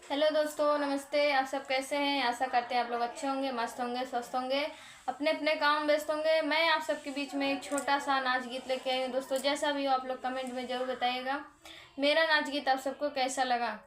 Hello दोस्तों, नमस्ते। आप सब कैसे हैं? आशा करते हैं आप लोग अच्छे होंगे, मस्त होंगे, स्वस्थ होंगे, अपने अपने काम व्यस्त होंगे। मैं आप सबके बीच में एक छोटा सा नाच गीत लेके आई हूँ दोस्तों। जैसा भी हो आप लोग कमेंट में जरूर बताइएगा मेरा नाच गीत आप सबको कैसा लगा।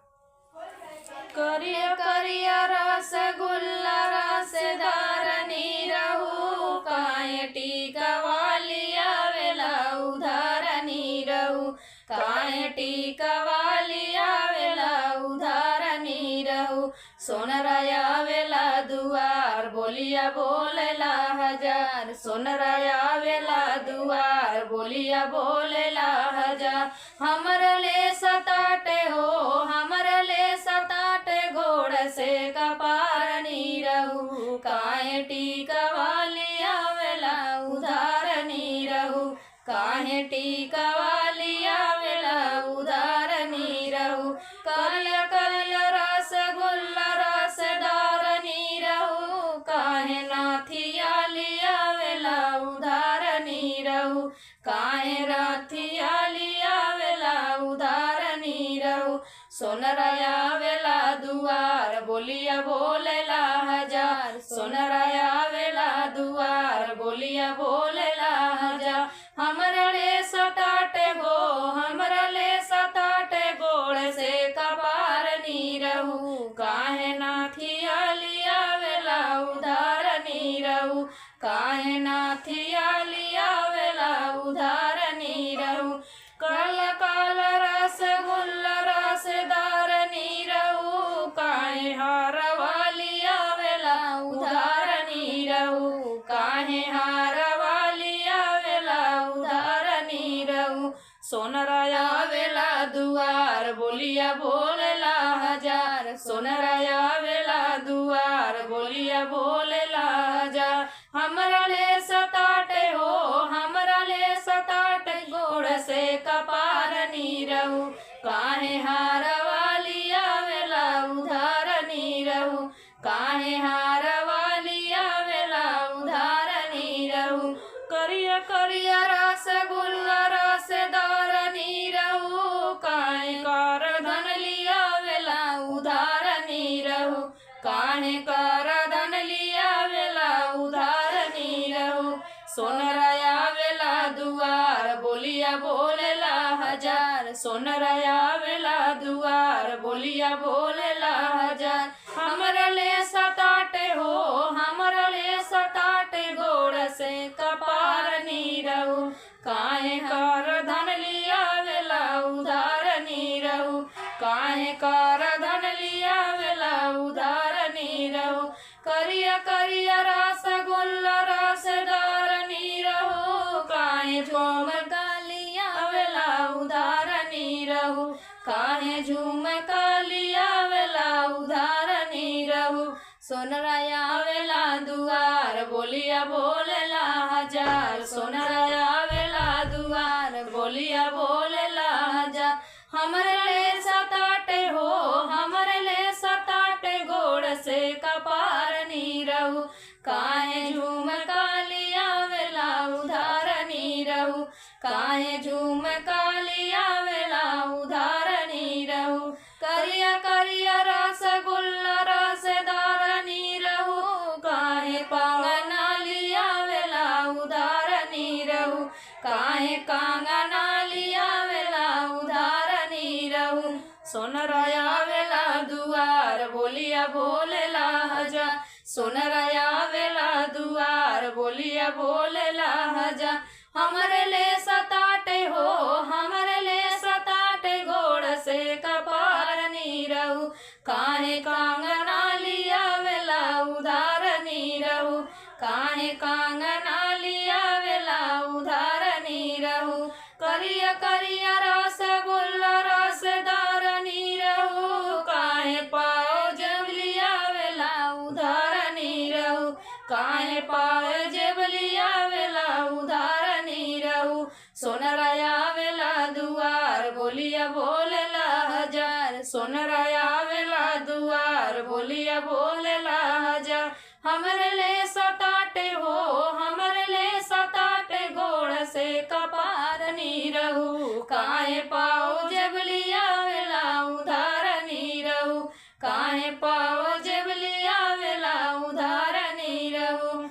करिया करिया रसगुल्ला रसदार नीरहू, काहे टीका वाली आवेला उधार नीरहू, काहे टीका वाली आवेला उधार नीरहू। सोनराया आवेला दुआर, बोलिया बोलेला हजार। सोनराया आवेला दुआर, बोलिया बोलेला हजार। हमर ले सताटे हो, हमर ले सताटे घोड़ से कपार नीरहू, काहे टीका वाली आवेला उधार नीरहू, काहे टीका वाली आवेला उधार नीरहू। कल कल रसगुल्ला रसदार नीरहू, काहे नाथियाली आवेला उधार नीरहू, काहे राथियाली आवेला उधार नीरहू। सोनराया आवेला दुआर, बोलिया बोलेला हजार। सोनराया आवेला दुआर, बोलिया बोलेला हजार। हमरा ले सताटे हो, हमरा ले सताटे गोड़ से कपार नीरहू, काहे नाथियाली आवेला उधार नीरहू, काहे नाथियाली आवेला उधार नीरहू। काल काल रसगुल्ला रसदार नीरहू, काहे हार वाली आवेला उधार नीरहू, काहे हार वाली आवेला उधार नीरहू। सोनराया आवेला दुआर, बोलिया बोलेला हजार। सोनराया आवेला दुआर, बोलिया बोलेला हजार। हमरा ले सताटे हो, हमरा ले सताटे गोड़ से कपार नीरहू, काहे हार वाली आवेला उधार नीरहू, काहे हार वाली आवेला उधार नीरहू। करिया करिया रसगुल्ला रसदार नीरहू, काहे कर धन लियावेला उधार नीरहू, काहे कर धन लियावेला उधार नीरहू। सोनराया आवेला दुआर, बोलिया बोलेला हजार। सोनराया आवेला दुआर, बोलिया बोलेला हजार। हमरा ले सताटे हो, हमरा ले सताटे गोड़ से कपार नीरहू, काहे कर धन लियावेला उधार नीरहू, काहे कर धन लियावेला उधार नीरहू। करिया करिया रसगुल्ला रसदार नीरहू, काहे झुमका लियावेला उधार नीरहू, काहे झुमका लियावेला उधार नीरहू। सोनराया आवेला दुआर, बोलिया बोलेला हजार। सोनराया आवेला दुआर, बोलिया बोलेला हजार। हमरे ले सताटे हो, हमरे ले सताटे गोड़ से कपार नीरहू, काहे झुमका लियावेला उधार नीरहू, काहे झुमका लियावेला उधार नीरहू। करिया करिया रसगुल्ला रसदार नीरहू, काहे कांगना लियावेला उधार नीरहू, काहे कांगना लियावेला उधार नीरहू। सोनराया आवेला दुआर, बोलिया बोलेला हजार। सोनराया आवेला दुआर, बोलिया बोलेला हजार। हमरे ले सताटे हो, हमरे ले सताटे गोड़ से कपार नीरहू, काहे कांगना लियावेला उधार नीरहू, काहे कांगना लियावेला उधार नीरहू। करिया करिया रसगुल्ला रसदार नीरहू, काहे पाओ जब लियावेला उधार नीरहू, काहे पाओ जब लियावेला उधार नीरहू। सोनराया आवेला दुआर, बोलिया बोलेला हजार। सोनराया आवेला दुआर, बोलिया बोलेला हजार। हमरे ले सताटे हो, हमरे ले सताटे गोड़ से कपार नीरहू, काहे पाओ जब लियावेला उधार नीरहू, काहे पाओ जब लिया वेला उधार नहीं रहो।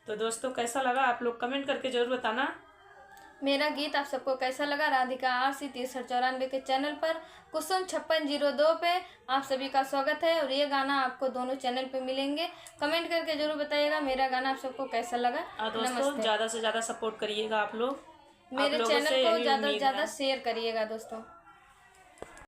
तो दोस्तों कैसा लगा आप लोग कमेंट करके जरूर बताना। मेरा गीत आप सबको कैसा लगा राधिका RC 6394 के चैनल पर कुसुम 5602 पे आप सभी का स्वागत है। और ये गाना आपको दोनों चैनल पे मिलेंगे। कमेंट करके जरूर बताइएगा मेरा गाना आप सबको कैसा लगा। दोस्तों ज़्यादा से ज़्यादा सपोर्ट करिएगा आप लोग। मेरे चैनल को ज़्यादा से ज़्यादा शेयर करिएगा दोस्तों।